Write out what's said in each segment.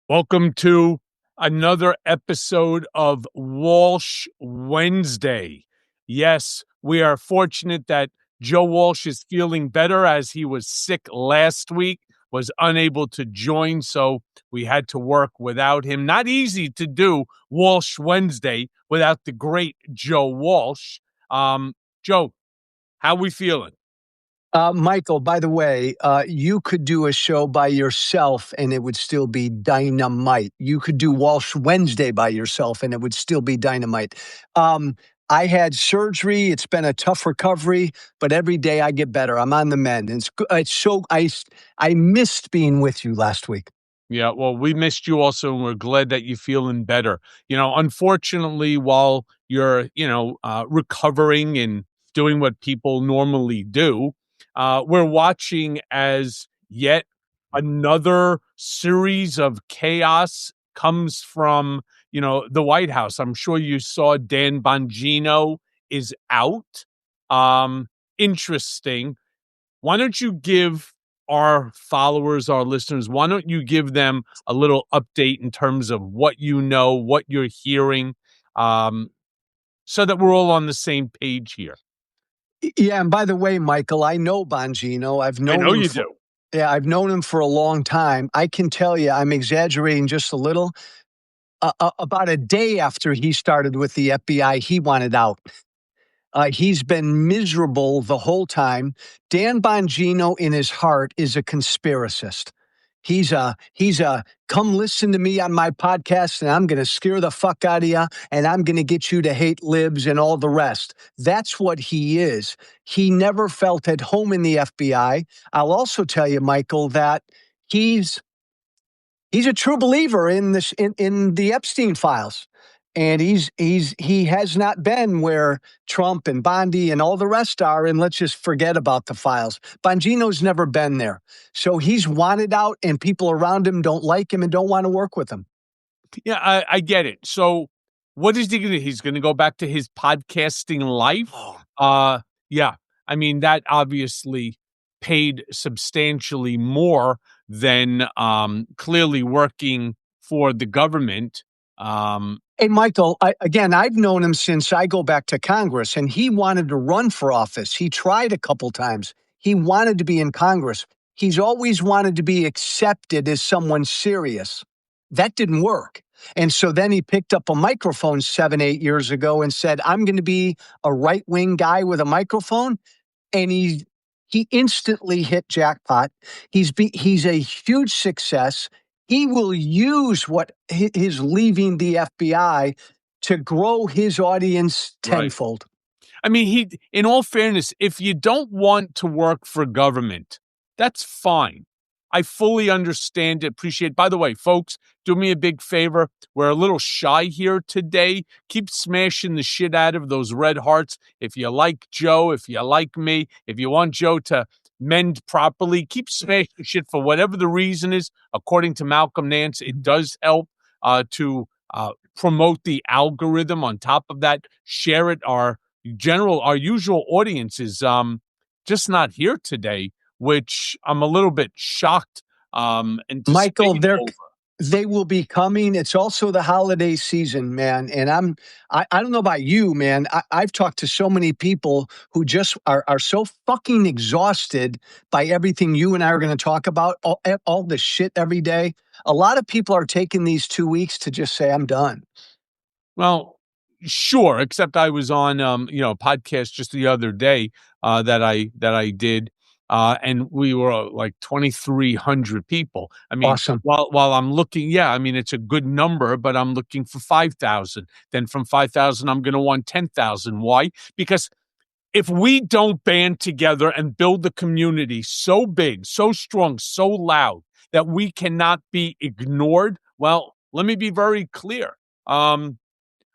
Welcome to another episode of Walsh Wednesday. Yes, we are fortunate that Joe Walsh is feeling better as he was sick last week, was unable to join, so we had to work without him. Not easy to do Walsh Wednesday without the great Joe Walsh. Joe, how we feeling? Michael, by the way, you could do a show by yourself and it would still be dynamite. You could do Walsh Wednesday by yourself and it would still be dynamite. I had surgery. It's been a tough recovery, but every day I get better. I'm on the mend. I missed being with you last week. Yeah, well, we missed you also, and we're glad that you're feeling better. Unfortunately, while you're, recovering and doing what people normally do, we're watching as yet another series of chaos comes from, the White House. I'm sure you saw Dan Bongino is out. Interesting. Why don't you give our followers, our listeners, why don't you give them a little update in terms of what you know, what you're hearing, so that we're all on the same page here? Yeah, and by the way, Michael, I know Bongino. I know you do. Yeah, I've known him for a long time. I can tell you, I'm exaggerating just a little. About a day after he started with the FBI, he wanted out. He's been miserable the whole time. Dan Bongino, in his heart, is a conspiracist. He's a come listen to me on my podcast and I'm going to scare the fuck out of you and I'm going to get you to hate libs and all the rest. That's what he is. He never felt at home in the FBI. I'll also tell you, Michael, that he's a true believer in this in the Epstein files. And he has not been where Trump and Bondi and all the rest are, and let's just forget about the files. Bongino's never been there. So he's wanted out, and people around him don't like him and don't want to work with him. Yeah, I get it. So what is he going to do? He's going to go back to his podcasting life? Yeah. I mean, that obviously paid substantially more than clearly working for the government. Hey, Michael, I've known him since I go back to Congress, and he wanted to run for office. He tried a couple times. He wanted to be in Congress. He's always wanted to be accepted as someone serious. That didn't work. And so then he picked up a microphone 7-8 years ago and said, I'm going to be a right-wing guy with a microphone. And he instantly hit jackpot. He's a huge success. He will use what his leaving the FBI to grow his audience tenfold. Right. I mean, in all fairness, if you don't want to work for government, that's fine. I fully understand, appreciate. By the way, folks, do me a big favor. We're a little shy here today. Keep smashing the shit out of those red hearts. If you like Joe, if you like me, if you want Joe to mend properly, keep smashing shit for whatever the reason is. According to Malcolm Nance, it does help to promote the algorithm. On top of that, share it. Our usual audience is just not here today, which I'm a little bit shocked. Michael, they will be coming. It's also the holiday season, man. And I don't know about you, man. I've talked to so many people who just are so fucking exhausted by everything you and I are going to talk about, all the shit every day. A lot of people are taking these 2 weeks to just say, I'm done. Well, sure, except I was on a podcast just the other day that I did. And we were like 2,300 people. I mean, awesome. While I'm looking, I mean, it's a good number, but I'm looking for 5,000. Then from 5,000, I'm going to want 10,000. Why? Because if we don't band together and build the community so big, so strong, so loud that we cannot be ignored, well, let me be very clear.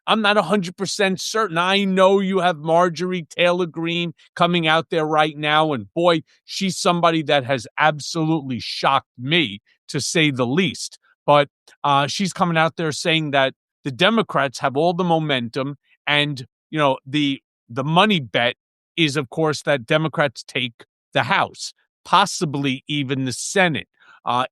I'm not 100% certain. I know you have Marjorie Taylor Greene coming out there right now, and boy, she's somebody that has absolutely shocked me, to say the least. But she's coming out there saying that the Democrats have all the momentum, and the money bet is, of course, that Democrats take the House, possibly even the Senate.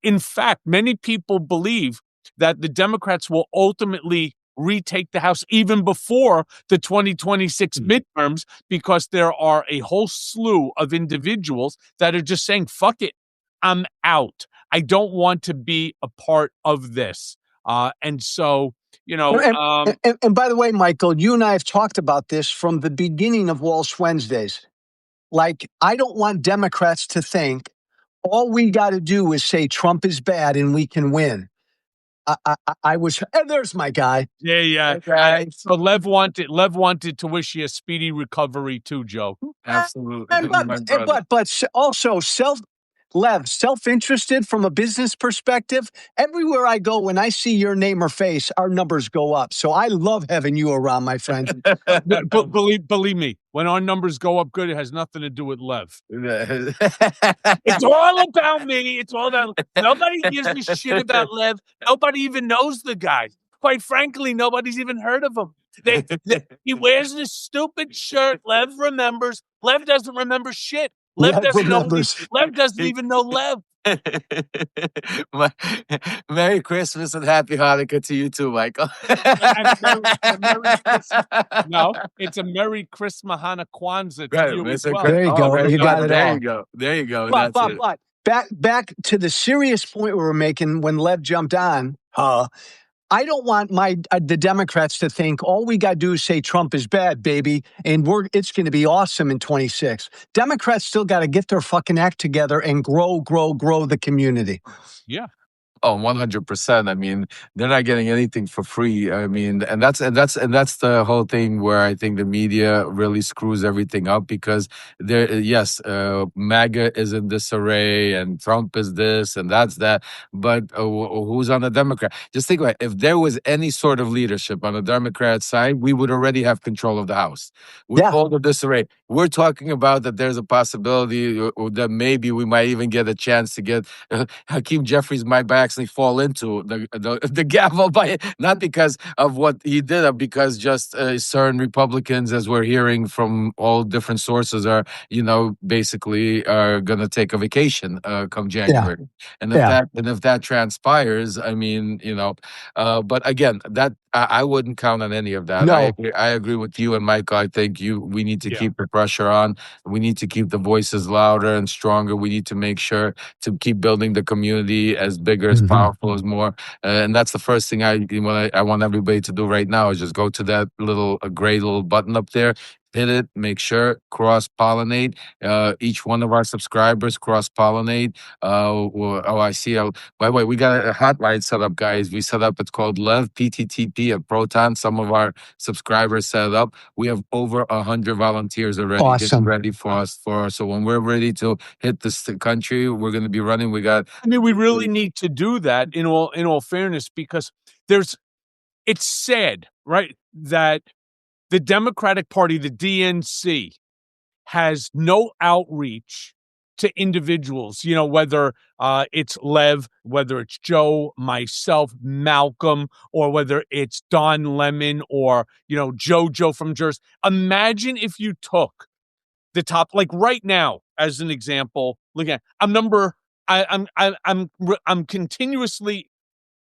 In fact, many people believe that the Democrats will ultimately retake the House even before the 2026 midterms, because there are a whole slew of individuals that are just saying, fuck it, I'm out. I don't want to be a part of this. And so, and by the way, Michael, you and I have talked about this from the beginning of Walsh Wednesdays. Like, I don't want Democrats to think all we got to do is say Trump is bad and we can win. I was, and there's my guy. Yeah. Okay. So Lev wanted to wish you a speedy recovery too, Joe. Absolutely. But also self-interested from a business perspective. Everywhere I go, when I see your name or face, our numbers go up. So I love having you around, my friend. But believe me, when our numbers go up good, it has nothing to do with Lev. It's all about me. It's all about nobody gives a shit about Lev. Nobody even knows the guy. Quite frankly, nobody's even heard of him. He wears this stupid shirt. Lev remembers. Lev doesn't remember shit. Lev doesn't even know Lev. Merry Christmas and Happy Hanukkah to you too, Michael. Merry Christmas. No, it's a Merry Christmas Hanukkah Kwanzaa to you as well. There you go. You got it all. There you go. But back to the serious point we were making when Lev jumped on. I don't want the Democrats to think all we got to do is say Trump is bad, baby, and it's going to be awesome in 26. Democrats still got to get their fucking act together and grow the community. Yeah. Oh, 100%. I mean, they're not getting anything for free. I mean, and that's the whole thing where I think the media really screws everything up, because MAGA is in disarray and Trump is this and that's that. But who's on the Democrat? Just think about it. If there was any sort of leadership on the Democrat side, we would already have control of the House. With all the disarray, we're talking about that there's a possibility that maybe we might even get a chance to get Hakeem Jeffries might actually fall into the gavel, not because of what he did, but because just certain Republicans, as we're hearing from all different sources, are basically are going to take a vacation come January. And if that transpires, I mean, but again, that I wouldn't count on any of that. No. I agree with you and Michael. I think we need to keep the pressure on. We need to keep the voices louder and stronger. We need to make sure to keep building the community as bigger, as powerful, as more. And that's the first thing I want everybody to do right now is just go to that little gray little button up there. Hit it, make sure, cross-pollinate. Each one of our subscribers cross-pollinate. I see. By the way, we got a hotline set up, guys. We set up, it's called Lev, PTTP at Proton. Some of our subscribers set it up. We have over 100 volunteers already getting ready for us. So when we're ready to hit this country, we're going to be running. We really need to do that in all fairness, because it's sad, right, that the Democratic Party, the DNC, has no outreach to individuals, whether it's Lev, whether it's Joe, myself, Malcolm, or whether it's Don Lemon or, JoJo from Jersey. Imagine if you took the top, like right now, as an example, look at, I'm continuously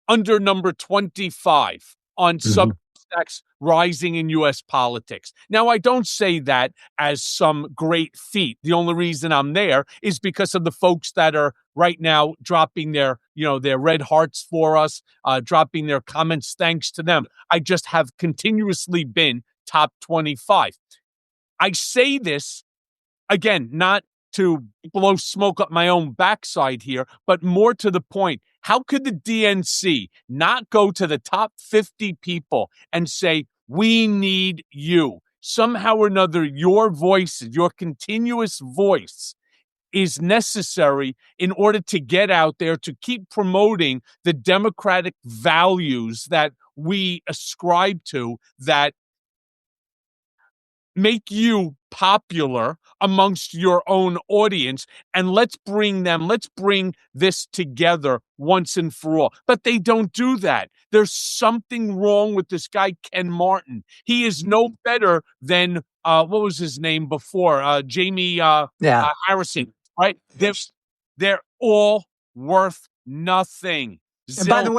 under number 25 on Substacks rising in U.S. politics. Now, I don't say that as some great feat. The only reason I'm there is because of the folks that are right now dropping their red hearts for us, dropping their comments. Thanks to them, I just have continuously been top 25. I say this, again, not to blow smoke up my own backside here, but more to the point. How could the DNC not go to the top 50 people and say, we need you? Somehow or another, your voice, your continuous voice is necessary in order to get out there to keep promoting the democratic values that we ascribe to, that make you popular amongst your own audience, and let's bring this together once and for all. But they don't do that. There's something wrong with this guy, Ken Martin. He is no better than what was his name before? Jamie Harrison, right? They're all worth nothing. And by the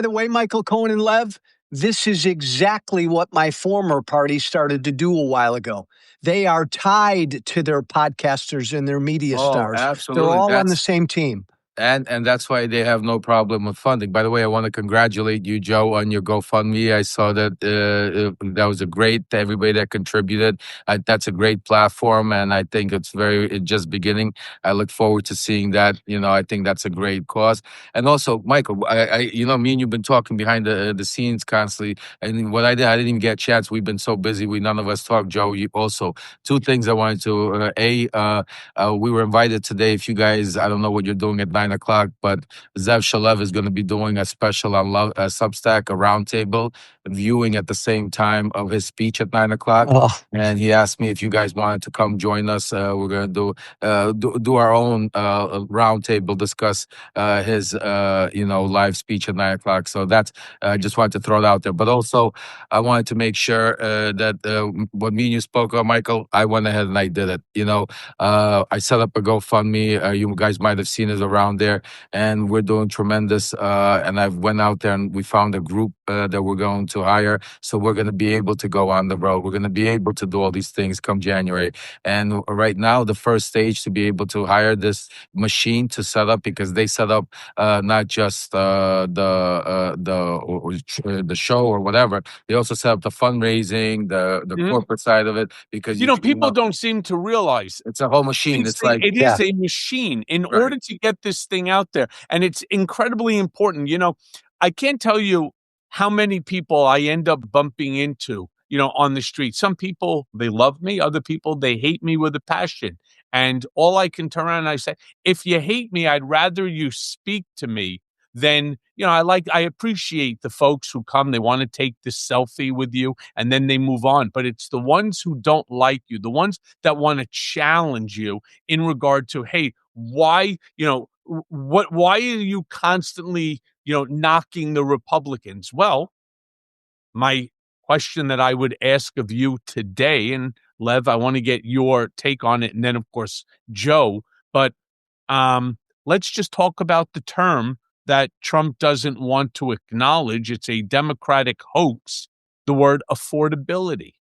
way, Michael Cohen and Lev, this is exactly what my former party started to do a while ago. They are tied to their podcasters and their media stars. Absolutely. They're all on the same team. And that's why they have no problem with funding. By the way, I want to congratulate you, Joe, on your GoFundMe. I saw that that was a great, everybody that contributed. That's a great platform, and I think it's just beginning. I look forward to seeing that. I think that's a great cause. And also, Michael, me and you've been talking behind the scenes constantly. And what I didn't even get a chance. We've been so busy. None of us talked. Joe, you also. Two things I wanted to. We were invited today. If you guys, I don't know what you're doing at 9:00, but Zev Shalev is going to be doing a special on Substack, a roundtable viewing at the same time of his speech at 9:00. Oh. And he asked me if you guys wanted to come join us. We're going to do our own roundtable, discuss his live speech at 9:00. So that's I just wanted to throw it out there. But also, I wanted to make sure that what me and you spoke of, Michael, I went ahead and I did it. I set up a GoFundMe. You guys might have seen it around there, and we're doing tremendous. And I went out there and we found a group that we're going to hire. So we're going to be able to go on the road. We're going to be able to do all these things come January. And right now, the first stage to be able to hire this machine to set up, because they set up not just the show or whatever. They also set up the fundraising, the corporate side of it, because people don't seem to realize it's a whole machine. It's like it is a machine in order to get this thing out there, and it's incredibly important. I can't tell you how many people I end up bumping into, on the street. Some people, they love me. Other people, they hate me with a passion. And all I can turn around and I say, if you hate me, I'd rather you speak to me than, I appreciate the folks who come, they want to take this selfie with you and then they move on. But it's the ones who don't like you, the ones that want to challenge you in regard to, hey, why, why are you constantly, knocking the Republicans? Well, my question that I would ask of you today, and Lev, I want to get your take on it, and then of course Joe, but let's just talk about the term that Trump doesn't want to acknowledge. It's a Democratic hoax, the word affordability.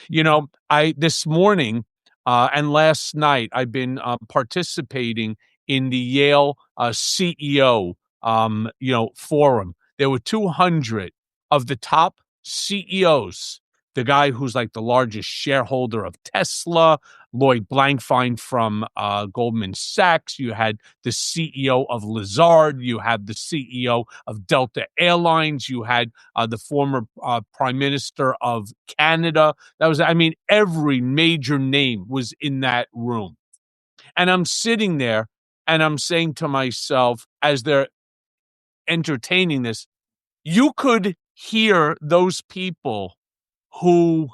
This morning and last night, I've been participating in the Yale CEO forum. There were 200 of the top CEOs. The guy who's like the largest shareholder of Tesla, Lloyd Blankfein from Goldman Sachs. You had the CEO of Lazard. You had the CEO of Delta Airlines. You had the former Prime Minister of Canada. Every major name was in that room. And I'm sitting there and I'm saying to myself, as they're entertaining this, you could hear those people who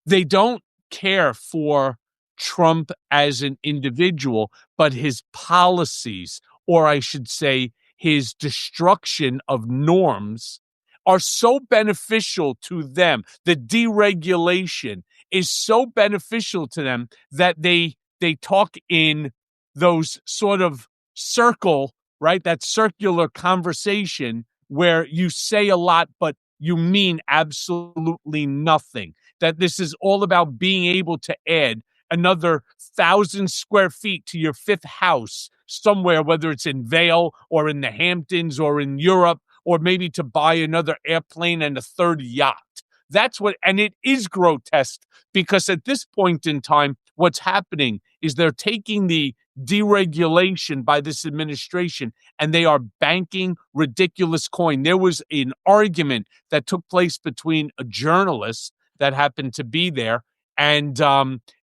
they don't care for Trump as an individual, but his policies, or I should say his destruction of norms, are so beneficial to them. The deregulation is so beneficial to them that they talk in those sort of circle, right? That circular conversation where you say a lot, but you mean absolutely nothing. That this is all about being able to add another 1,000 square feet to your fifth house somewhere, whether it's in Vail or in the Hamptons or in Europe, or maybe to buy another airplane and a third yacht. That's what, and it is grotesque because at this point in time, what's happening is they're taking the deregulation by this administration and they are banking ridiculous coin. There was an argument that took place between a journalist that happened to be there and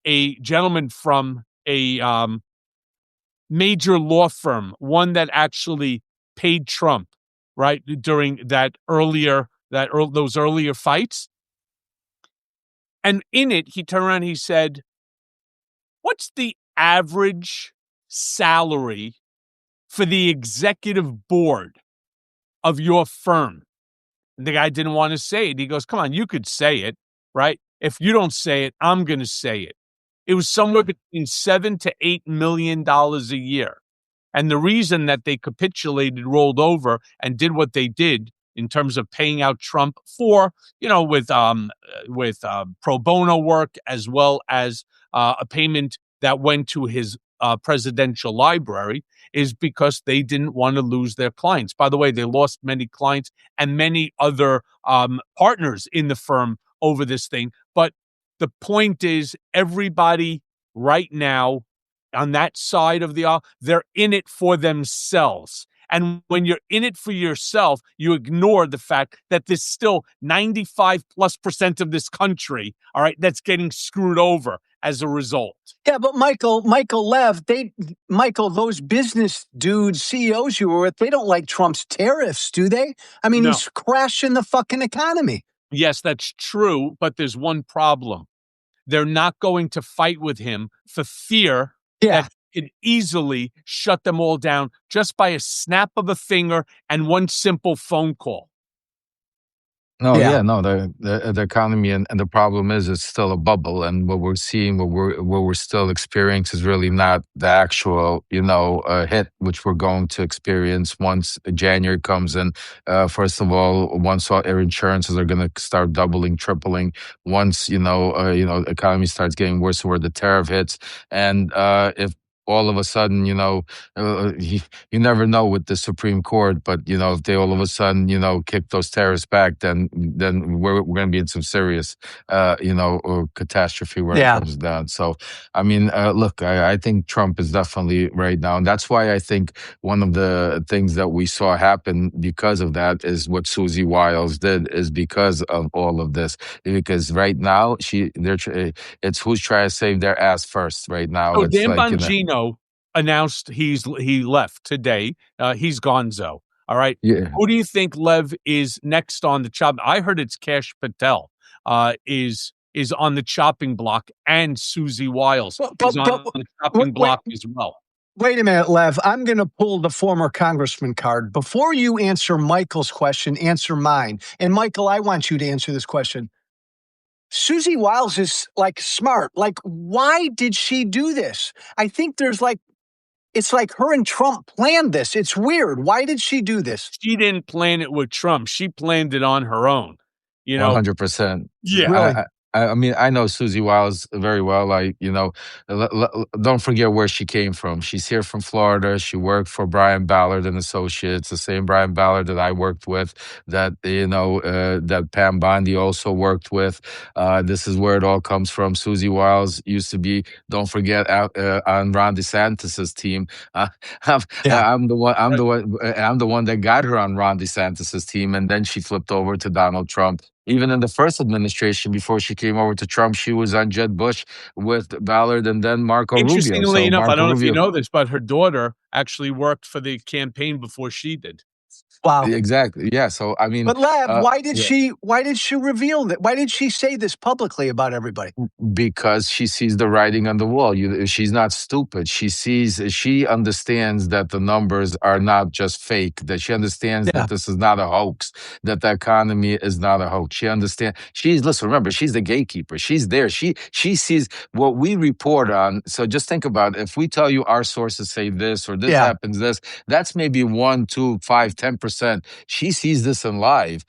a gentleman from a major law firm, one that actually paid Trump, right, during those earlier fights. And in it, he turned around and he said, what's the average salary for the executive board of your firm? And the guy didn't want to say it. He goes, come on, you could say it, right? If you don't say it, I'm going to say it. It was somewhere between $7 to $8 million a year. And the reason that they capitulated, rolled over, and did what they did in terms of paying out Trump for, with pro bono work, as well as a payment that went to his presidential library, is because they didn't want to lose their clients. By the way, they lost many clients and many other partners in the firm over this thing. But the point is, everybody right now on that side of the aisle, they're in it for themselves. And when you're in it for yourself, you ignore the fact that there's still 95+% of this country, all right, that's getting screwed over as a result. Yeah, but Michael, Lev, those business dudes, CEOs you were with, they don't like Trump's tariffs, do they? I mean, No. he's crashing the fucking economy. Yes, that's true, but there's one problem. They're not going to fight with him for fear that he could easily shut them all down just by a snap of a finger and one simple phone call. No, the economy and the problem is it's still a bubble, and what we're seeing, what we're still experiencing is really not the actual, hit which we're going to experience once January comes in. First of all, once all air insurances are going to start doubling, tripling, once economy starts getting worse, where the tariff hits, and if all of a sudden, you never know with the Supreme Court, but if they all of a sudden, kick those tariffs back, then we're going to be in some serious, catastrophe where it comes down. So, I mean, look, I think Trump is definitely right now, and that's why I think one of the things that we saw happen because of that is what Susie Wiles did, is because of all of this. Because right now, it's who's trying to save their ass first right now. Oh, It's Dan like, Bongino announced he left today. He's gonzo. All right. Yeah. Who do you think, Lev, is next on the chop? I heard it's Kash Patel is on the chopping block, and Susie Wiles is on the chopping block as well. Wait a minute, Lev. I'm going to pull the former congressman card. Before you answer Michael's question, answer mine. And Michael, I want you to answer this question. Susie Wiles is like smart. Like, why did she do this? I think it's like her and Trump planned this. It's weird. Why did she do this? She didn't plan it with Trump. She planned it on her own. 100%. Yeah. Really? I mean, I know Susie Wiles very well. Don't forget where she came from. She's here from Florida. She worked for Brian Ballard and Associates, the same Brian Ballard that I worked with, that Pam Bondi also worked with. This is where it all comes from. Susie Wiles used to be, don't forget, on Ron DeSantis's team. I'm the one that got her on Ron DeSantis's team, and then she flipped over to Donald Trump. Even in the first administration, before she came over to Trump, she was on Jeb Bush with Ballard and then Marco Rubio. Interestingly enough, I don't know if you know this, but her daughter actually worked for the campaign before she did. Wow. Exactly. Yeah. So, I mean. But Lev, why did she reveal that? Why did she say this publicly about everybody? Because she sees the writing on the wall. She's not stupid. She understands that the numbers are not just fake, that she understands that this is not a hoax, that the economy is not a hoax. She understands. Remember, she's the gatekeeper. She's there. She sees what we report on. So just think about it. If we tell you our sources say this or this happens, that's maybe 1, 2, 5, 10%. She sees this in live,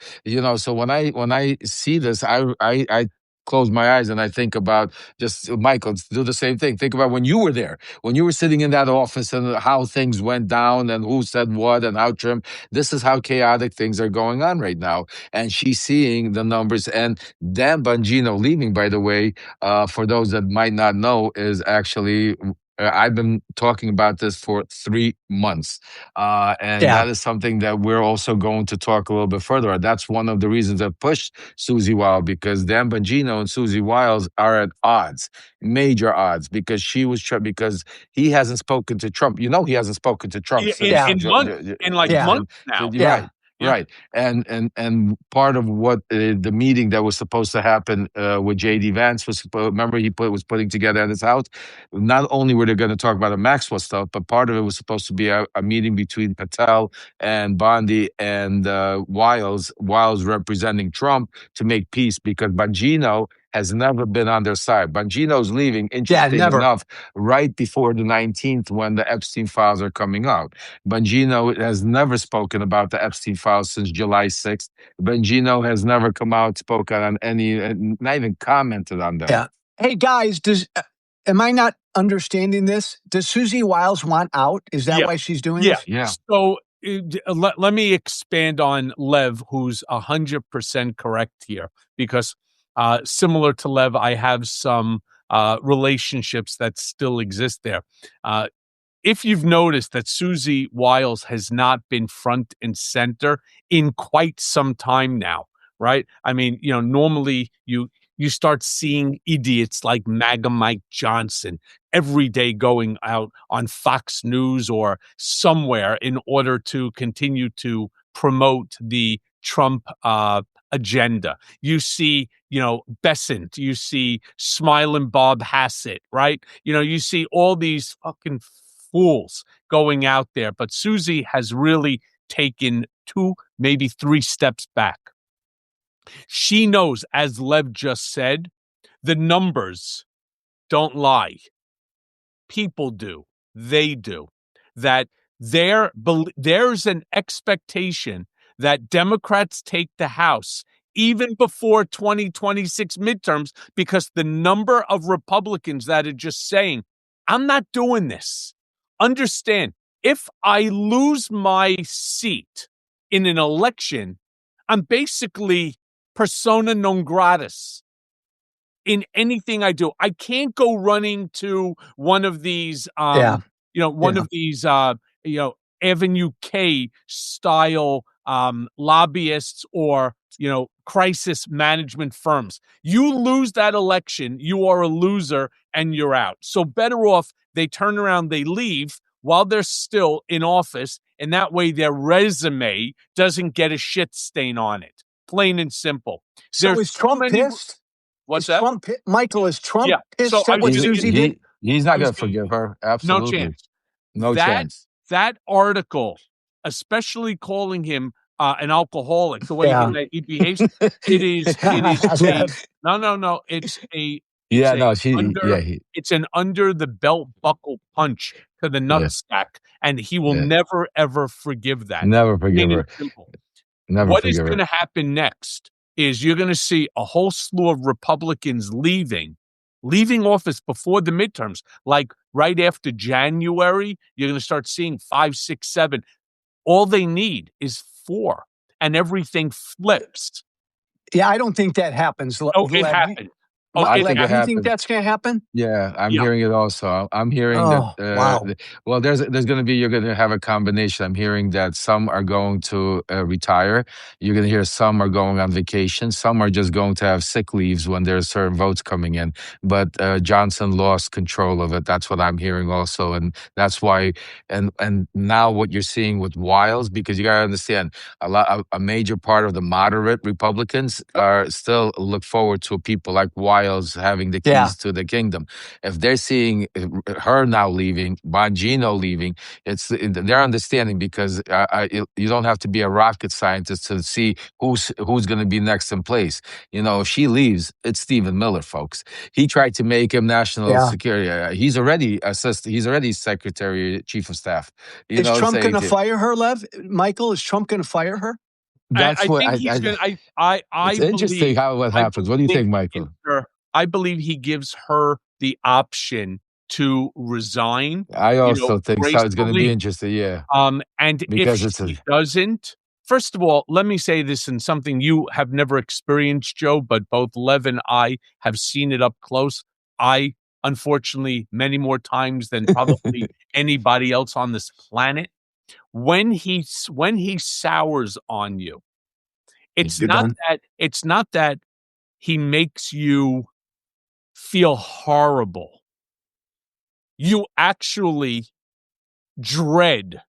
so when I see this, I close my eyes and I think about just Michael, do the same thing. Think about when you were there, when you were sitting in that office and how things went down and who said what and how trim. This is how chaotic things are going on right now. And she's seeing the numbers. And Dan Bongino leaving, by the way, for those that might not know, is actually I've been talking about this for 3 months. That is something that we're also going to talk a little bit further on. That's one of the reasons that pushed Susie Wiles, because Dan Bongino and Susie Wiles are at odds, major odds, because because he hasn't spoken to Trump. He hasn't spoken to Trump in months now. Right. Right. And part of what the meeting that was supposed to happen with J.D. Vance was, remember, was putting together at his house. Not only were they going to talk about the Maxwell stuff, but part of it was supposed to be a meeting between Patel and Bondi and Wiles representing Trump to make peace, because Bongino has never been on their side. Bongino's leaving, interesting never. enough, right before the 19th when the Epstein files are coming out. Bongino has never spoken about the Epstein files since July 6th. Bongino has never come out, spoken on any, not even commented on them. Yeah. Hey, guys, am I not understanding this? Does Susie Wiles want out? Is that why she's doing this? Yeah. So let me expand on Lev, who's 100% correct here, because similar to Lev, I have some relationships that still exist there. If you've noticed that Susie Wiles has not been front and center in quite some time now, right? I mean, normally you start seeing idiots like MAGA Mike Johnson every day going out on Fox News or somewhere in order to continue to promote the Trump agenda. You see, Besant, you see Smiling Bob Hassett, right? You see all these fucking fools going out there, but Susie has really taken 2, maybe 3 steps back. She knows, as Lev just said, the numbers don't lie. People do. They do. That there's an expectation that Democrats take the House even before 2026 midterms, because the number of Republicans that are just saying, I'm not doing this. Understand, if I lose my seat in an election, I'm basically persona non gratis in anything I do. I can't go running to one of these, of these, Avenue K style lobbyists or, crisis management firms. You lose that election, you are a loser and you're out. So better off they turn around, they leave while they're still in office, and that way their resume doesn't get a shit stain on it. Plain and simple. So is Trump pissed? What's that? Michael, is Trump pissed at what Susie did? He's not going to forgive her. Absolutely. No chance. No chance. That article, especially calling him an alcoholic, the way he behaves, it is no. It's an under the belt buckle punch to the nutsack, and he will never ever forgive that. Never forgive her. What is going to happen next is you're going to see a whole slew of Republicans leaving office before the midterms. Like right after January, you're going to start seeing 5, 6, 7. All they need is 4, and everything flips. Yeah, I don't think that happens. It happened. I think it happened. You think that's going to happen? Yeah, I'm hearing it also. I'm hearing that. Wow. Well, there's going to be, you're going to have a combination. I'm hearing that some are going to retire. You're going to hear some are going on vacation. Some are just going to have sick leaves when there's certain votes coming in. But Johnson lost control of it. That's what I'm hearing also, and that's why. And now what you're seeing with Wiles, because you got to understand, a major part of the moderate Republicans are still look forward to people like Wiles having the keys to the kingdom. If they're seeing her now leaving, Bongino leaving, they're understanding, because you don't have to be a rocket scientist to see who's going to be next in place. If she leaves, it's Stephen Miller, folks. He tried to make him national security. He's already He's already secretary, chief of staff. Is Trump going to fire her, Lev? Michael, is Trump going to fire her? That's what I think he's going to. It's interesting how what happens. What do you think, Michael? I believe he gives her the option to resign. I also think so. It's going to be interesting, yeah. And because if he doesn't, first of all, let me say this, and something you have never experienced, Joe, but both Lev and I have seen it up close. I, unfortunately, many more times than probably anybody else on this planet. When he sours on you, it's not that he makes you feel horrible. You actually dread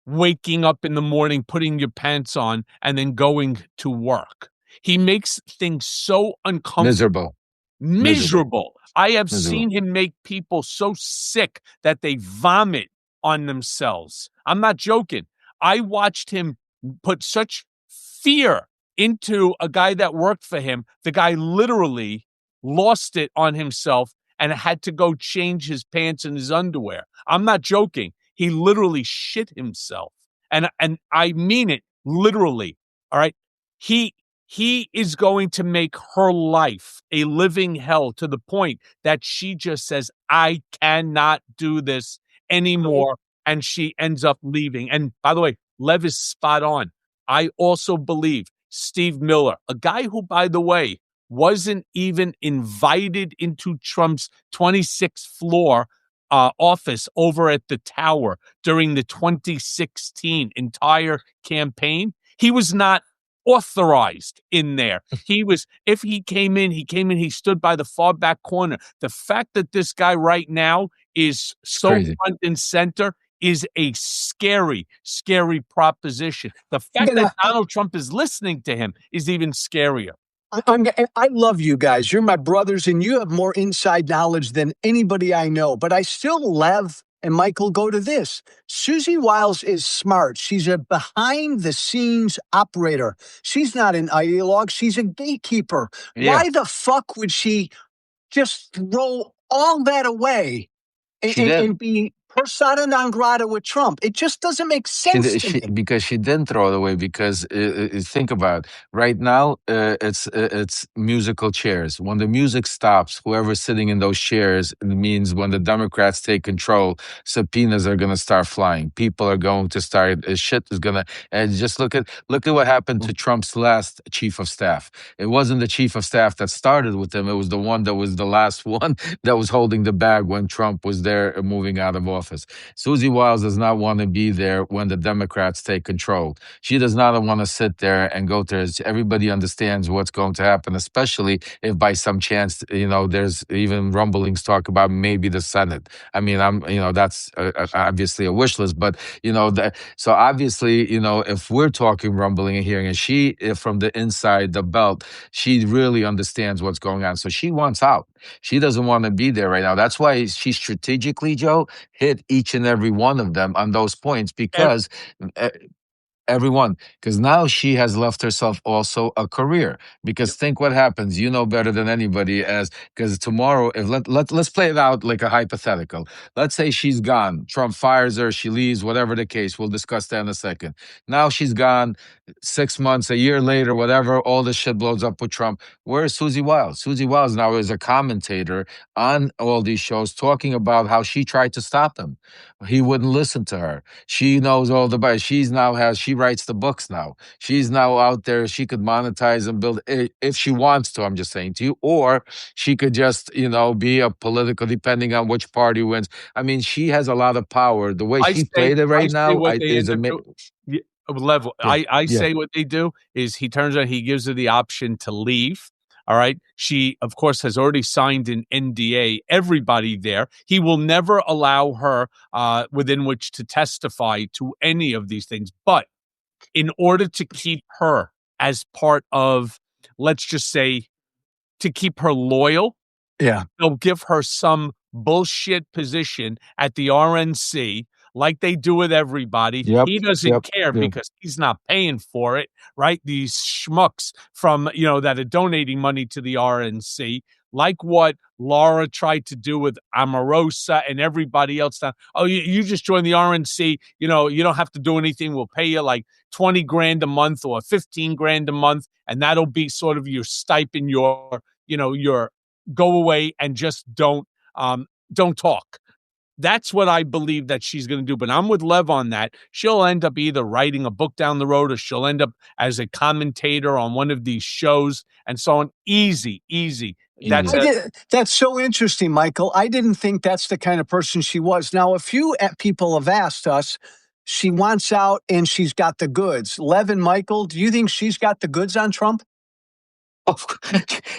waking up in the morning, putting your pants on, and then going to work. He makes things so uncomfortable. Miserable. I have seen him make people so sick that they vomit on themselves. I'm not joking. I watched him put such fear into a guy that worked for him. The guy literally lost it on himself and had to go change his pants and his underwear. I'm not joking. He literally shit himself. And I mean it literally. All right. He is going to make her life a living hell to the point that she just says, I cannot do this anymore. And she ends up leaving. And by the way, Lev is spot on. I also believe Steve Miller, a guy who, by the way, wasn't even invited into Trump's 26th floor office over at the Tower during the 2016 entire campaign. He was not authorized in there. If he came in, he stood by the far back corner. The fact that this guy right now is so crazy. front and center is a scary, scary proposition. The fact that Donald Trump is listening to him is even scarier. I love you guys. You're my brothers, and you have more inside knowledge than anybody I know. But I still, Lev and Michael, go to this. Susie Wiles is smart. She's a behind-the-scenes operator. She's not an ideologue. She's a gatekeeper. Yeah. Why the fuck would she just throw all that away and be persona non grata with Trump? It just doesn't make sense to me. Because she didn't throw it away. Because think about it. Right now, it's musical chairs. When the music stops, whoever's sitting in those chairs, it means when the Democrats take control, subpoenas are going to start flying. People are going to start. Shit is going to. And just look at what happened to Trump's last chief of staff. It wasn't the chief of staff that started with him. It was the one that was the last one that was holding the bag when Trump was there moving out of office. Susie Wiles does not want to be there when the Democrats take control. She does not want to sit there and go there. Everybody understands what's going to happen, especially if by some chance, there's even rumblings talk about maybe the Senate. I mean, that's obviously a wish list, but, so obviously, if we're talking rumbling and hearing, and she, from the inside the belt, she really understands what's going on. So she wants out. She doesn't want to be there right now. That's why she strategically, Joe, hit each and every one of them on those points, because everyone, because now she has left herself also a career. Because think what happens, better than anybody, because tomorrow, if let's play it out like a hypothetical. Let's say she's gone, Trump fires her, she leaves, whatever the case. We'll discuss that in a second. Now she's gone, 6 months, a year later, whatever, all this shit blows up with Trump. Where is Susie Wiles? Susie Wiles now is a commentator on all these shows, talking about how she tried to stop him. He wouldn't listen to her. She knows all the best. She writes the books now. She's now out there. She could monetize and build if she wants to, I'm just saying to you, or she could just, be a political, depending on which party wins. I mean, she has a lot of power. The way she played it right now is amazing. Level. I say what they do is he turns out he gives her the option to leave. All right. She, of course, has already signed an NDA. Everybody there. He will never allow her within which to testify to any of these things. But in order to keep her as part of, let's just say, to keep her loyal, they'll give her some bullshit position at the RNC, like they do with everybody. He doesn't care because he's not paying for it, right? These schmucks from, that are donating money to the RNC, like what Laura tried to do with Omarosa and everybody else. Oh, you just joined the RNC. You don't have to do anything. We'll pay you like 20 grand a month or 15 grand a month. And that'll be sort of your stipend, your go away and just don't talk. That's what I believe that she's going to do. But I'm with Lev on that. She'll end up either writing a book down the road, or she'll end up as a commentator on one of these shows and so on. Easy. That's so interesting, Michael. I didn't think that's the kind of person she was. Now, a few people have asked us, she wants out and she's got the goods. Lev and Michael, do you think she's got the goods on Trump?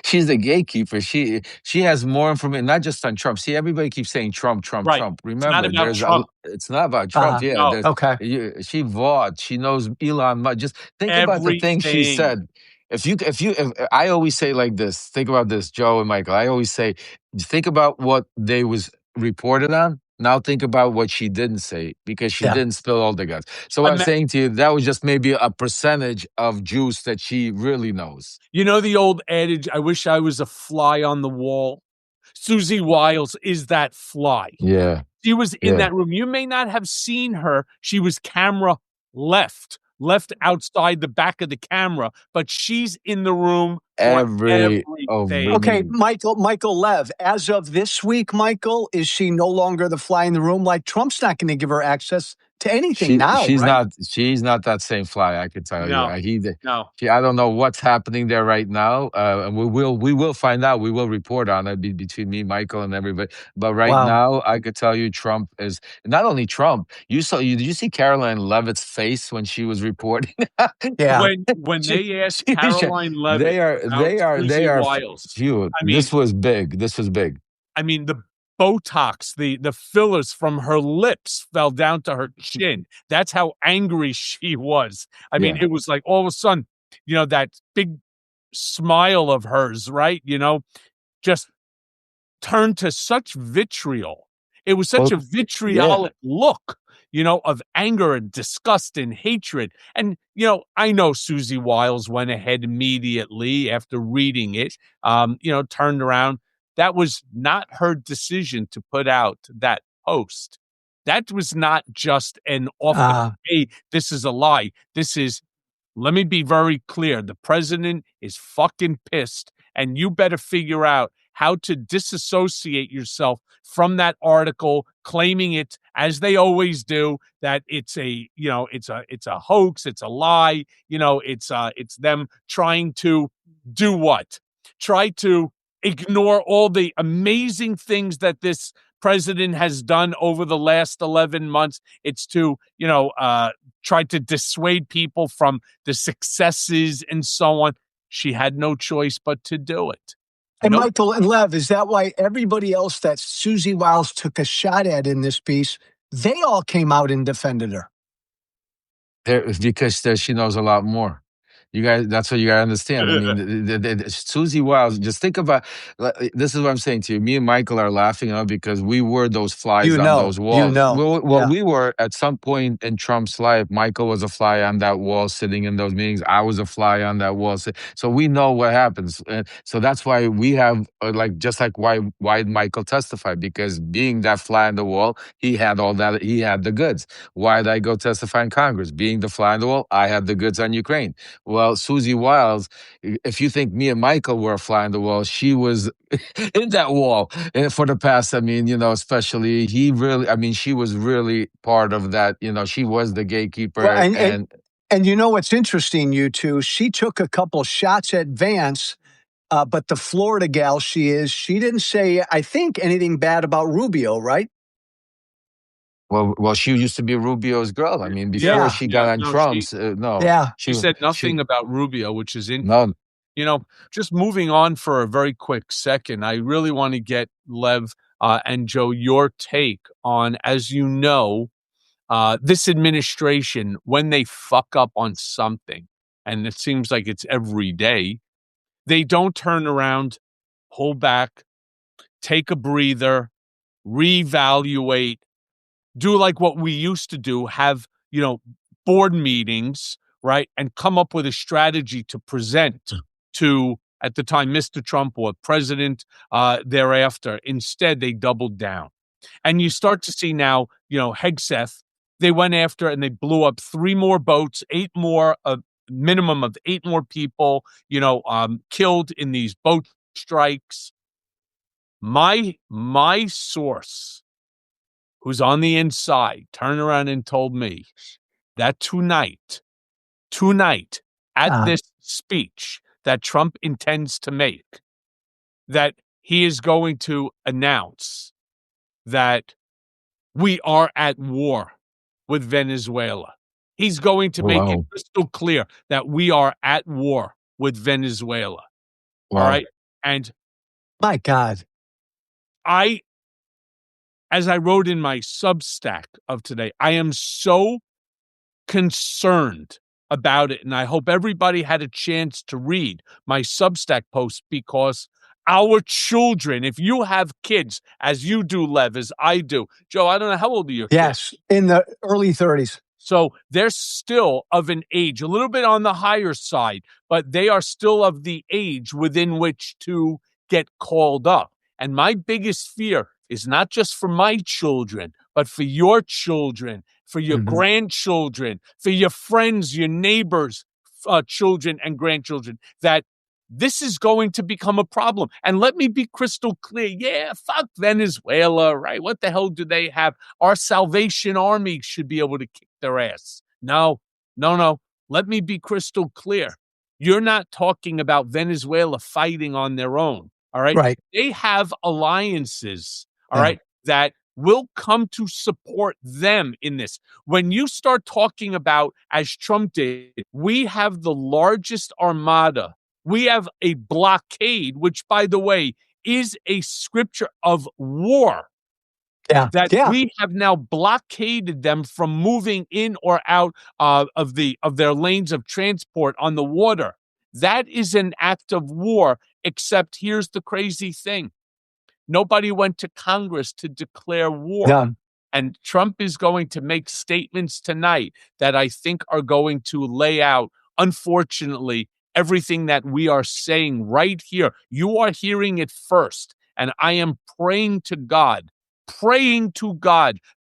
She's the gatekeeper. She has more information, not just on Trump. See, everybody keeps saying Trump. Right. Remember, it's not about Trump. Okay. She vaught. She knows Elon Musk. Just think about the things she said. If I always say like this, think about this, Joe and Michael. I always say, think about what they was reported on Now think about what she didn't say, because she Yeah. didn't spill all the guts. So what I'm saying to you, that was just maybe a percentage of juice that she really knows. You know the old adage, I wish I was a fly on the wall? Susie Wiles is that fly. Yeah. She was in Yeah. that room. You may not have seen her. She was camera left outside the back of the camera, but she's in the room for Every everything. Okay, mm, Michael Lev, as of this week, Michael, is she no longer the fly in the room? Like, Trump's not going to give her access to anything now, she's right? not that same fly, I can tell you. No, no. I don't know what's happening there right now, and we will find out. We will report on it between me, Michael, and everybody. But right Wow. now, I could tell you, Trump is not only Trump. Did you see Caroline Leavitt's face when she was reporting? Yeah. When She- they asked she- Caroline Leavitt about Susie Wiles, Dude, I mean, this was big. This was big. I mean, the Botox, the fillers from her lips fell down to her chin. That's how angry she was. I mean, Yeah. it was like all of a sudden, that big smile of hers, right? Just turned to such vitriol. It was such Well, a vitriolic look, of anger and disgust and hatred. And, I know Susie Wiles went ahead immediately after reading it, turned around. That was not her decision to put out that post. That was not just an offer. Hey, this is a lie. Let me be very clear. The president is fucking pissed, and you better figure out how to disassociate yourself from that article, claiming it, as they always do, that it's a hoax, it's a lie, it's them trying to do what? Try to ignore all the amazing things that this president has done over the last 11 months. It's to, try to dissuade people from the successes and so on. She had no choice but to do it. And Michael and Lev, is that why everybody else that Susie Wiles took a shot at in this piece, they all came out and defended her? Because she knows a lot more. You guys, that's what you gotta understand. I mean, Susie Wiles. Just think about. This is what I'm saying to you. Me and Michael are laughing because we were those flies on those walls. We were at some point in Trump's life. Michael was a fly on that wall, sitting in those meetings. I was a fly on that wall. So we know what happens. So that's why we have just like why Michael testified, because being that fly on the wall, he had all that. He had the goods. Why did I go testify in Congress? Being the fly on the wall, I had the goods on Ukraine. Well, Susie Wiles, if you think me and Michael were a fly on the wall, she was in that wall for the past. I mean, especially she was really part of that. She was the gatekeeper. Well, and you know what's interesting, you two? She took a couple shots at Vance, but the Florida gal she didn't say, I think, anything bad about Rubio, right? Well, she used to be Rubio's girl. I mean, before she got on Trump's, she said nothing about Rubio, which is no. Just moving on for a very quick second, I really want to get Lev and Joe your take on, as you know, this administration, when they fuck up on something, and it seems like it's every day, they don't turn around, pull back, take a breather, reevaluate, do like what we used to do, have, board meetings, right? And come up with a strategy to present to, at the time, Mr. Trump or president thereafter. Instead, they doubled down. And you start to see now, Hegseth, they went after and they blew up 3 more boats, 8 more, a minimum of 8 more people, killed in these boat strikes. My source, who's on the inside, turned around and told me that tonight, at this speech that Trump intends to make, that he is going to announce that we are at war with Venezuela. He's going to make it crystal clear that we are at war with Venezuela. Wow. All right? And my God, as I wrote in my Substack of today, I am so concerned about it, and I hope everybody had a chance to read my Substack post, because our children, if you have kids, as you do, Lev, as I do. Joe, I don't know, how old are your kids? Yes, in the early 30s. So they're still of an age, a little bit on the higher side, but they are still of the age within which to get called up. And my biggest fear is not just for my children, but for your children, for your grandchildren, for your friends, your neighbors, children and grandchildren, that this is going to become a problem. And let me be crystal clear. Yeah, fuck Venezuela, right? What the hell do they have? Our Salvation Army should be able to kick their ass. No. Let me be crystal clear. You're not talking about Venezuela fighting on their own, all right? Right. They have alliances, all Yeah. right, that will come to support them in this. When you start talking about, as Trump did, we have the largest armada. We have a blockade, which, by the way, is a scripture of war. Yeah. That we have now blockaded them from moving in or out of their lanes of transport on the water. That is an act of war, except here's the crazy thing. Nobody went to Congress to declare war. Yeah. And Trump is going to make statements tonight that I think are going to lay out, unfortunately, everything that we are saying right here. You are hearing it first. And I am praying to God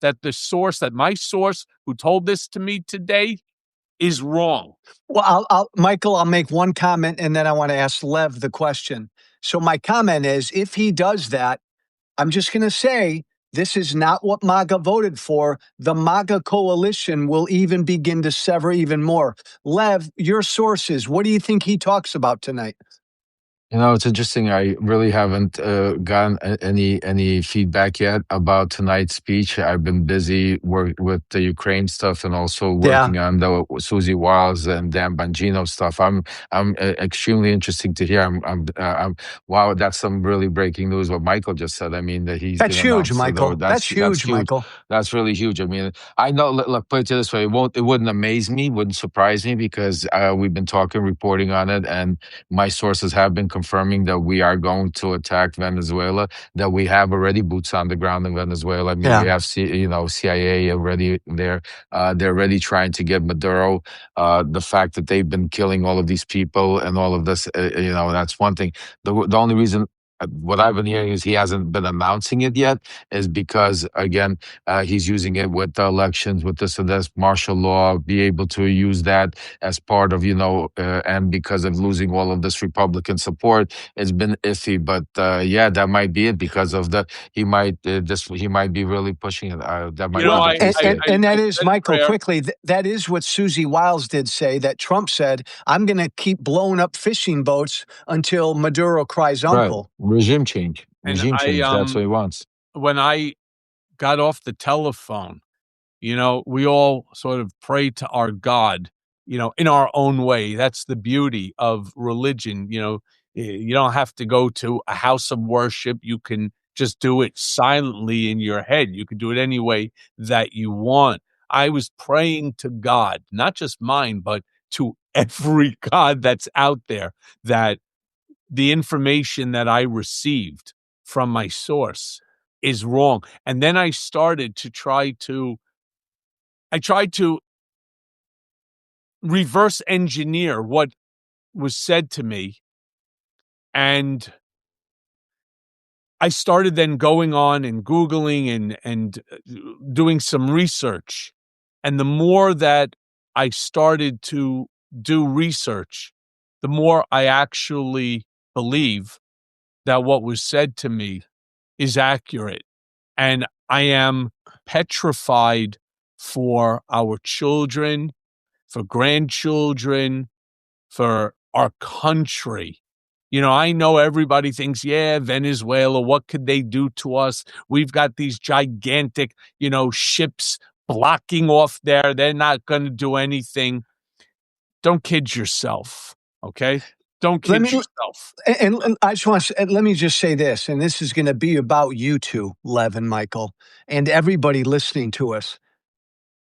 that my source who told this to me today is wrong. Well, Michael, I'll make one comment and then I want to ask Lev the question. So my comment is, if he does that, I'm just going to say, this is not what MAGA voted for. The MAGA coalition will even begin to sever even more. Lev, your sources, what do you think he talks about tonight? You know, it's interesting. I really haven't gotten any feedback yet about tonight's speech. I've been busy with the Ukraine stuff and also working on the Susie Wiles and Dan Bongino stuff. I'm extremely interesting to hear. Wow, that's some really breaking news. What Michael just said. I mean, that he's That's huge, Michael. That's huge, Michael. That's really huge. I mean, I know. Look, put it this way: it wouldn't amaze me, wouldn't surprise me, because we've been reporting on it, and my sources have been confirming that we are going to attack Venezuela, that we have already boots on the ground in Venezuela. I mean, we have CIA already there. They're already trying to get Maduro. The fact that they've been killing all of these people and all of this, that's one thing. The only reason what I've been hearing is he hasn't been announcing it yet, is because, again, he's using it with the elections, with this and this martial law, be able to use that as part of, and because of losing all of this Republican support, it's been iffy. But that might be it, because of he might be really pushing it. That might be the case. And that is, Michael, quickly, that is what Susie Wiles did say, that Trump said, I'm going to keep blowing up fishing boats until Maduro cries uncle. Right. Regime change. That's what he wants. When I got off the telephone, we all sort of pray to our God, in our own way. That's the beauty of religion. You don't have to go to a house of worship. You can just do it silently in your head. You can do it any way that you want. I was praying to God, not just mine, but to every God that's out there, that the information that I received from my source is wrong. And then I started to try to reverse engineer what was said to me. And I started then going on and Googling and doing some research. And the more that I started to do research, the more I actually believe that what was said to me is accurate. And I am petrified for our children, for grandchildren, for our country. I know everybody thinks, Venezuela, what could they do to us? We've got these gigantic, ships blocking off there. They're not going to do anything. Don't kid yourself, okay? Don't kid yourself. And I just want to, let me just say this, and this is going to be about you two, Lev and Michael, and everybody listening to us.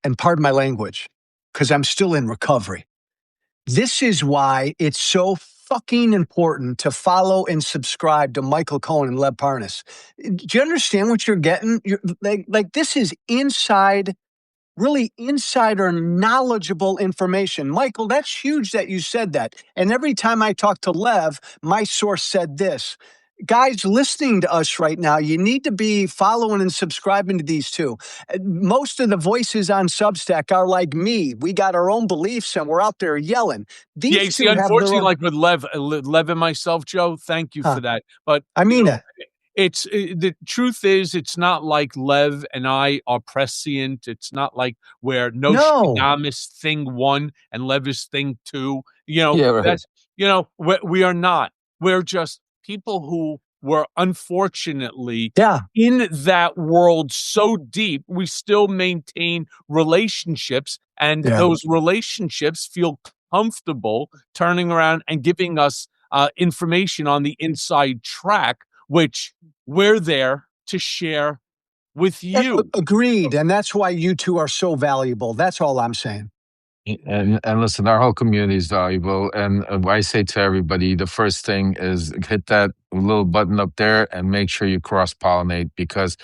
And pardon my language, because I'm still in recovery. This is why it's so fucking important to follow and subscribe to Michael Cohen and Lev Parnas. Do you understand what you're getting? You're, like this is inside, really insider knowledgeable information. Michael, that's huge that you said that. And every time I talk to Lev, my source said this. Guys listening to us right now, you need to be following and subscribing to these two. Most of the voices on Substack are like me. We got our own beliefs and we're out there yelling. These Yeah, you two see, have their unfortunately, own. like with Lev and myself, Joe, thank you for that. But I mean it. The truth is, it's not like Lev and I are prescient. It's not like we're No. Nostradamus thing one and Lev is thing two. Yeah, right. That's we are not. We're just people who were unfortunately in that world so deep. We still maintain relationships, and those relationships feel comfortable turning around and giving us information on the inside track, which we're there to share with you. Agreed. And that's why you two are so valuable. That's all I'm saying. And listen, our whole community is valuable. And I say to everybody, the first thing is hit that little button up there and make sure you cross-pollinate, because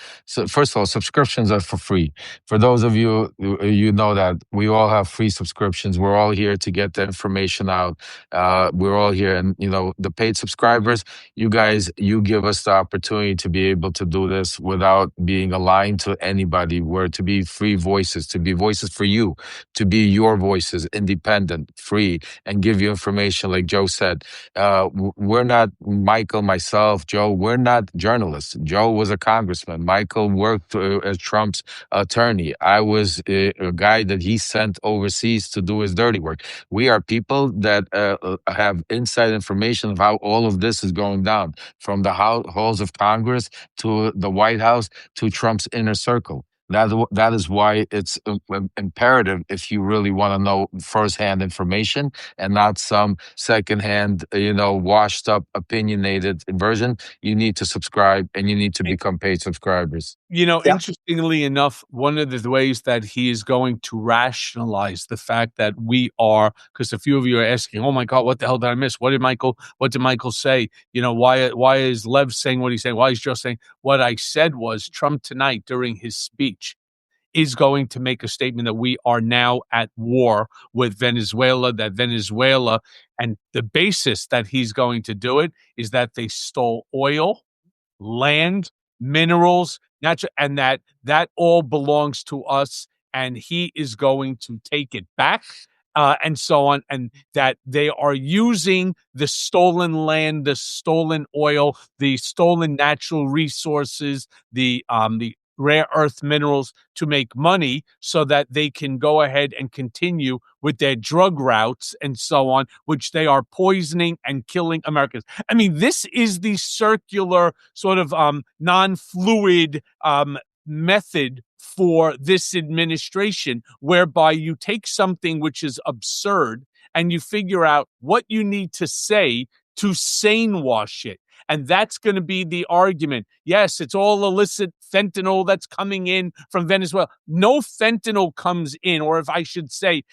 first of all, subscriptions are for free. For those of you, you know that we all have free subscriptions. We're all here to get the information out. We're all here. And, the paid subscribers, you guys, you give us the opportunity to be able to do this without being aligned to anybody. We're to be free voices, to be voices for you, to be your voices, independent, free, and give you information like Joe said. We're not Michael, myself, Joe, we're not journalists. Joe was a congressman. Michael worked as Trump's attorney. I was a guy that he sent overseas to do his dirty work. We are people that have inside information of how all of this is going down, from the halls of Congress to the White House to Trump's inner circle. That is why it's imperative, if you really want to know firsthand information and not some secondhand, washed up, opinionated version, you need to subscribe and you need to become paid subscribers. Interestingly enough, one of the ways that he is going to rationalize the fact that we are, because a few of you are asking, oh my God, what the hell did I miss? What did Michael say? Why is Lev saying what he's saying? Why is Joe saying? What I said was Trump tonight during his speech is going to make a statement that we are now at war with Venezuela, and the basis that he's going to do it is that they stole oil, land, minerals, natural, and that all belongs to us, and he is going to take it back, and so on, and that they are using the stolen land, the stolen oil, the stolen natural resources, the rare earth minerals to make money so that they can go ahead and continue with their drug routes and so on, which they are poisoning and killing Americans. I mean, this is the circular sort of non-fluid method for this administration, whereby you take something which is absurd and you figure out what you need to say to sane wash it. And that's going to be the argument. Yes, it's all illicit fentanyl that's coming in from Venezuela. No fentanyl comes in, or if I should say,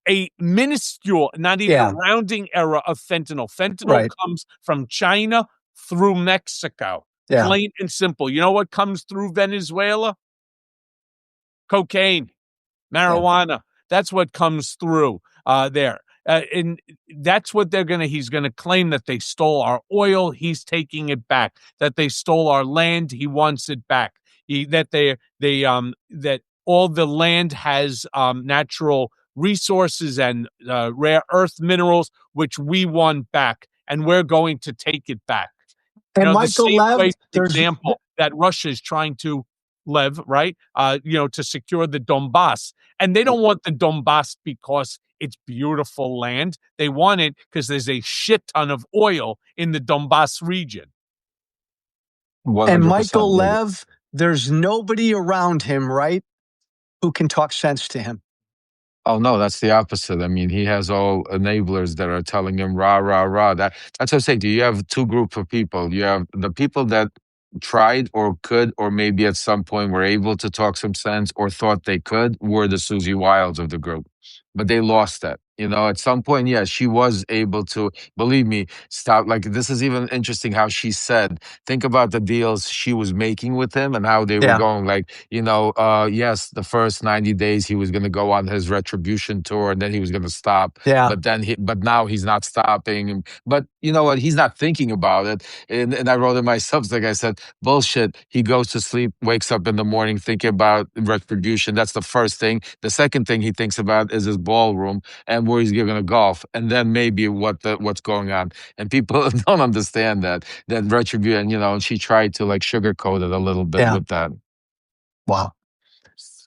a minuscule, not even a rounding error of fentanyl. Fentanyl comes from China through Mexico. Plain and simple. You know what comes through Venezuela? Cocaine, marijuana. That's what comes through there. And that's what he's going to claim, that they stole our oil. He's taking it back. That they stole our land. He wants it back. That all the land has natural resources and rare earth minerals, which we want back, and we're going to take it back. And the Michael same Lev, way, example that Russia is trying to Lev, right? To secure the Donbass. And they don't want the Donbass because it's beautiful land. They want it because there's a shit ton of oil in the Donbass region. 100%. And Michael Lev, there's nobody around him, right, who can talk sense to him. Oh, no, that's the opposite. I mean, he has all enablers that are telling him, rah, rah, rah. That's what I'm saying. You have two groups of people. You have the people that tried or could, or maybe at some point were able to talk some sense or thought they could, were the Susie Wiles of the group. But they lost that. At some point, yeah, she was able to, believe me, stop. Like, this is even interesting how she said, think about the deals she was making with him and how they were Yeah. going. Like, yes, the first 90 days he was going to go on his retribution tour and then he was going to stop. Yeah. But now he's not stopping. But you know what? He's not thinking about it. And I wrote in my Substack, I said, bullshit. He goes to sleep, wakes up in the morning thinking about retribution. That's the first thing. The second thing he thinks about is his ballroom and where he's going to golf, and then maybe what's going on. And people don't understand that retribution. And she tried to like sugarcoat it a little bit with that. Wow.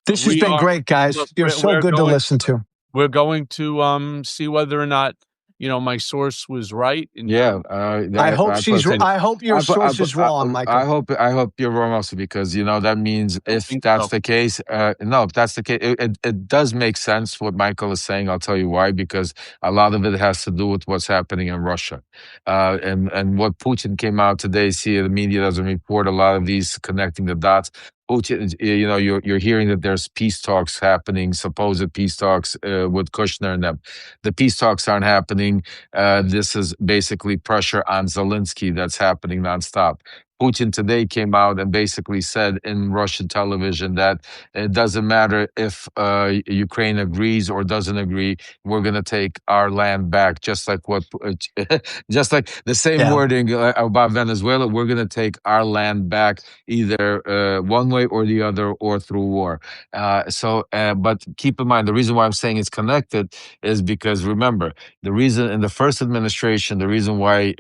This has been great, guys. Look, You're so good to listen to. We're going to see whether or not my source was right. Yeah, I hope I hope your source is wrong, Michael. I hope you're wrong also, because that means if that's the case, no, if that's the case, it does make sense what Michael is saying. I'll tell you why, because a lot of it has to do with what's happening in Russia, and what Putin came out today. See, the media doesn't report a lot of these connecting the dots. Putin, you're hearing that there's peace talks happening, supposed peace talks with Kushner and them. The peace talks aren't happening. This is basically pressure on Zelensky that's happening nonstop. Putin today came out and basically said in Russian television that it doesn't matter if Ukraine agrees or doesn't agree, we're going to take our land back, just like just like the same wording about Venezuela. We're going to take our land back either one way or the other, or through war. But keep in mind, the reason why I'm saying it's connected is because, remember, the reason in the first administration, the reason why,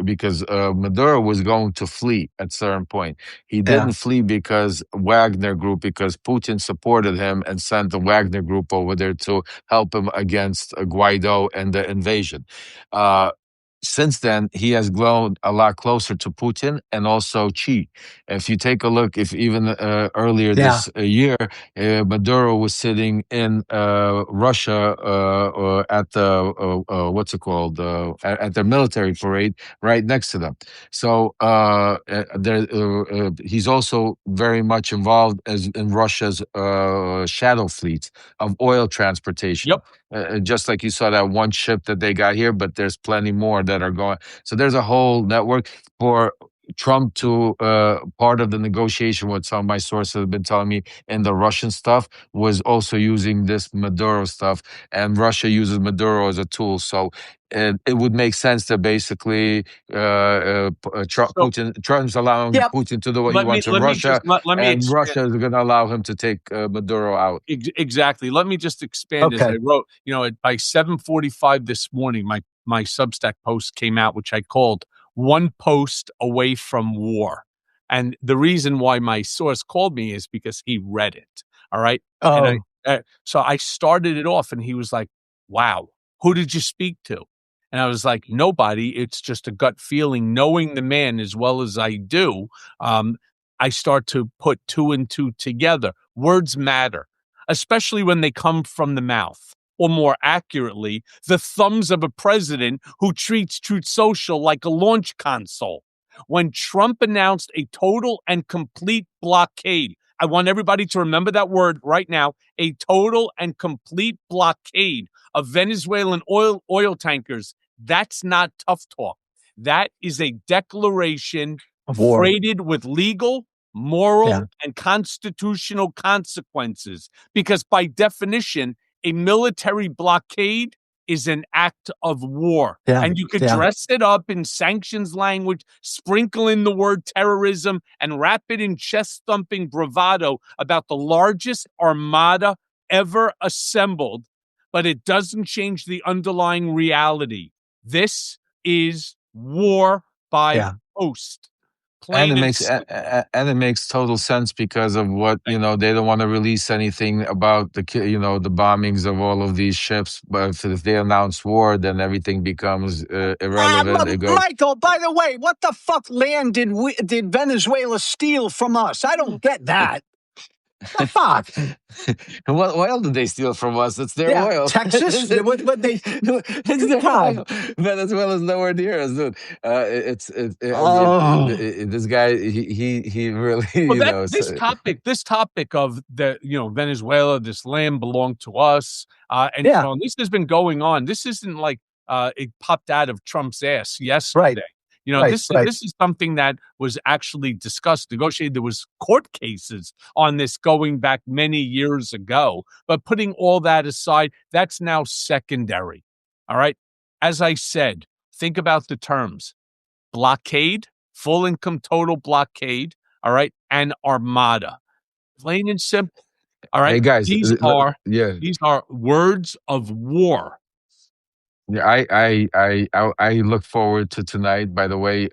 because Maduro was going to flee at a certain point. He didn't flee because Wagner Group, because Putin supported him and sent the Wagner Group over there to help him against Guaido and the invasion. Since then, he has grown a lot closer to Putin and also Xi. If you take a look, if even earlier this year, Maduro was sitting in Russia at the what's it called, at their military parade right next to them. So he's also very much involved in Russia's shadow fleet of oil transportation. Yep. Just like you saw that one ship that they got here, but there's plenty more that are going. So there's a whole network for Trump to part of the negotiation. What some of my sources have been telling me, and the Russian stuff was also using this Maduro stuff, and Russia uses Maduro as a tool. So it would make sense that basically Trump's allowing Putin to do what he wants in Russia, and Russia is going to allow him to take Maduro out. Exactly. Let me just expand. As I wrote, by 7:45 this morning, my Substack post came out, which I called "One Post Away from War." And the reason why my source called me is because he read it. All right. Oh. And so I started it off, and he was like, "Wow, who did you speak to?" And I was like, nobody. It's just a gut feeling. Knowing the man as well as I do, I start to put two and two together. Words matter, especially when they come from the mouth, or more accurately, the thumbs of a president who treats Truth Social like a launch console. When Trump announced a total and complete blockade, I want everybody to remember that word right now, a total and complete blockade of Venezuelan oil tankers. That's not tough talk. That is a declaration freighted with legal, moral, and constitutional consequences. Because by definition, a military blockade is an act of war. And you could dress it up in sanctions language, sprinkle in the word terrorism, and wrap it in chest-thumping bravado about the largest armada ever assembled. But it doesn't change the underlying reality. This is war by post. And it makes total sense because of what they don't want to release anything about the bombings of all of these ships. But if they announce war, then everything becomes irrelevant. Michael, by the way, what the fuck land did Venezuela steal from us? I don't get that. Fuck. What oil did they steal from us? It's their oil. Texas. What they? It's their God. oil. Venezuela's nowhere near us, dude. This guy, he really, Well, you know. this topic of the Venezuela, this land belonged to us, and Yeah. so on. This has been going on. This isn't like it popped out of Trump's ass yesterday. Right. This is something that was actually discussed, negotiated. There was court cases on this going back many years ago. But putting all that aside, that's now secondary. All right. As I said, think about the terms: blockade, full income total blockade. All right, and armada. Plain and simple. All right. Hey guys, These are words of war. Yeah, I look forward to tonight. By the way,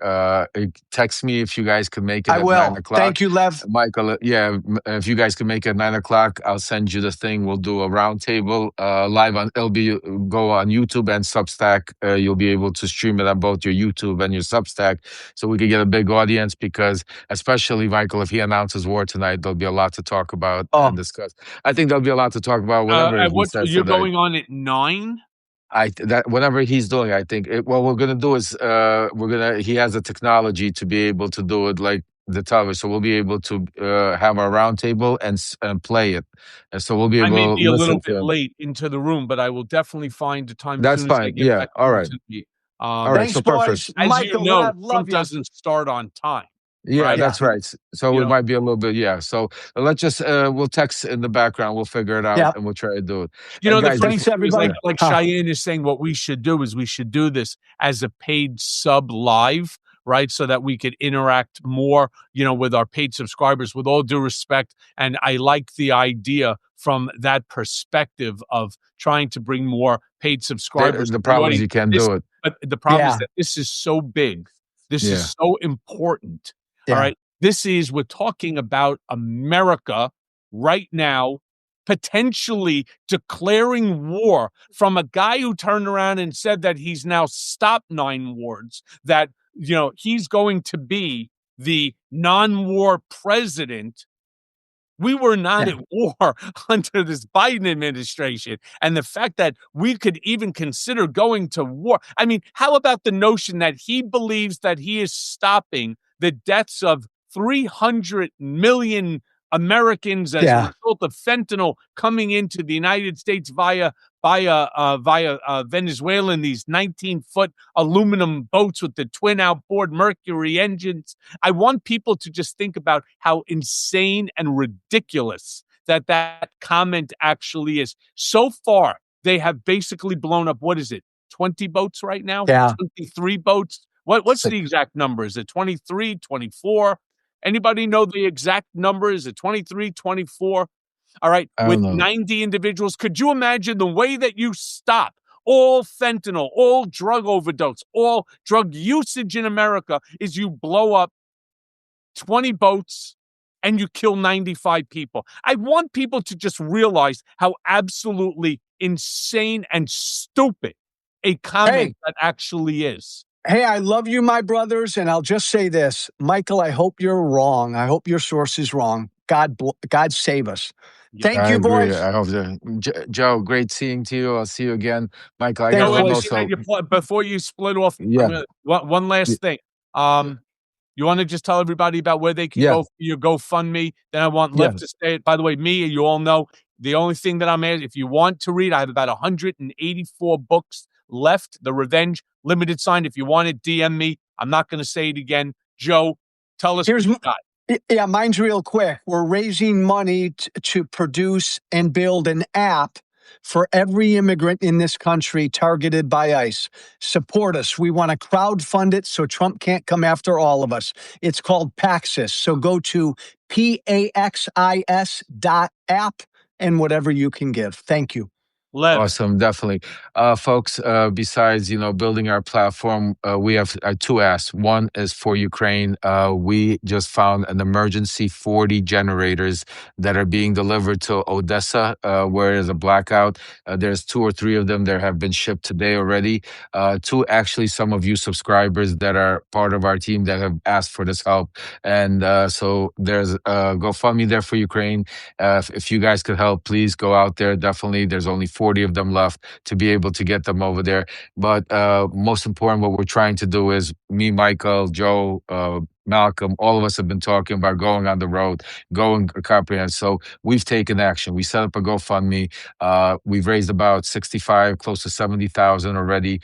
text me if you guys can make it I at will. 9 o'clock. Thank you, Lev. Michael. If you guys can make it at 9 o'clock, I'll send you the thing. We'll do a roundtable live on. It'll go on YouTube and Substack. You'll be able to stream it on both your YouTube and your Substack, so we can get a big audience. Because especially Michael, if he announces war tonight, there'll be a lot to talk about and discuss. I think there'll be a lot to talk about. Whatever he says you're tonight. going on at 9. Whatever he's doing, I think what we're gonna do is he has the technology to be able to do it like the television, so we'll be able to have our roundtable and play it, and so we'll be able. I may be a little bit him. late into the room, but I will definitely find the time. That's as soon as I fine. get Yeah. back All right. All right. Thanks, So boys. perfect. As Michael, you know, Lev, love Trump you. doesn't start on time. Yeah, right? That's right. So it might be a little bit. Yeah. So let's just we'll text in the background. We'll figure it out and we'll try to do it. Guys, thanks everybody. Like Cheyenne is saying, what we should do is we should do this as a paid sub live, right? So that we could interact more, with our paid subscribers, with all due respect. And I like the idea from that perspective of trying to bring more paid subscribers. The problem is you can't do it. But the problem is that this is so big. This is so important. All right. We're talking about America right now, potentially declaring war from a guy who turned around and said that he's now stopped 9 wars, that, he's going to be the non-war president. We were not at war under this Biden administration. And the fact that we could even consider going to war. I mean, how about the notion that he believes that he is stopping the deaths of 300 million Americans as a result of fentanyl coming into the United States via Venezuela in these 19-foot aluminum boats with the twin outboard Mercury engines. I want people to just think about how insane and ridiculous that comment actually is. So far, they have basically blown up, 20 boats right now? Yeah. 23 boats? What's the exact number? Is it 23, 24? Anybody know the exact number? Is it 23, 24? All right. With 90 individuals. Could you imagine the way that you stop all fentanyl, all drug overdose, all drug usage in America is you blow up 20 boats and you kill 95 people. I want people to just realize how absolutely insane and stupid a comment that actually is. Hey, I love you, my brothers, and I'll just say this. Michael, I hope you're wrong. I hope your source is wrong. God save us. Thank you, boys. I hope so. Joe, great seeing to you. I'll see you again. Michael, I Thanks, got boys. before you split off, one last thing. You want to just tell everybody about where they can go for your GoFundMe? Then I want Lev to say it. By the way, you all know, the only thing that I'm asking, if you want to read, I have about 184 books left. The Revenge, limited sign. If you want it, DM me. I'm not going to say it again. Joe, tell us what you got. Yeah, mine's real quick. We're raising money to produce and build an app for every immigrant in this country targeted by ICE. Support us. We want to crowdfund it so Trump can't come after all of us. It's called Paxis. So go to PAXIS.app and whatever you can give. Thank you. Lev. Awesome, definitely. Folks, besides, building our platform, we have two asks. One is for Ukraine. We just found an emergency 40 generators that are being delivered to Odessa, where there's a blackout. There's two or three of them that have been shipped today already. To actually some of you subscribers that are part of our team that have asked for this help. And so there's a GoFundMe there for Ukraine. If you guys could help, please go out there. Definitely, there's only 40 of them left to be able to get them over there. But most important, what we're trying to do is me, Michael, Joe, Malcolm, all of us have been talking about going on the road, going comprehensive. So we've taken action. We set up a GoFundMe. We've raised about 65, close to 70,000 already.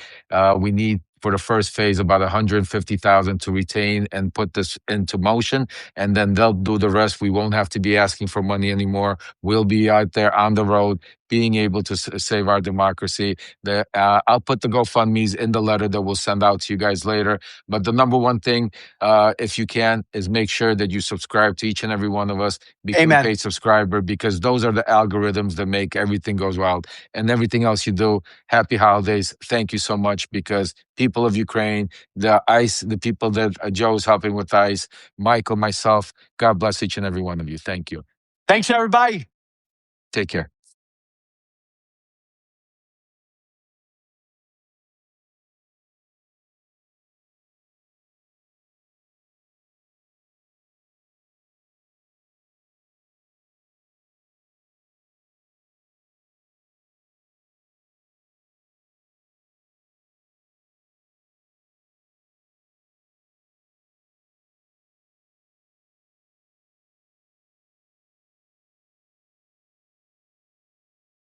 We need for the first phase about 150,000 to retain and put this into motion, and then they'll do the rest. We won't have to be asking for money anymore. We'll be out there on the road, being able to save our democracy. I'll put the GoFundMe's in the letter that we'll send out to you guys later. But the number one thing, if you can, is make sure that you subscribe to each and every one of us. Become a paid subscriber, because those are the algorithms that make everything goes wild. And everything else you do, happy holidays. Thank you so much, because people of Ukraine, the ICE, the people that Joe's helping with ICE, Michael, myself, God bless each and every one of you. Thank you. Thanks, everybody. Take care.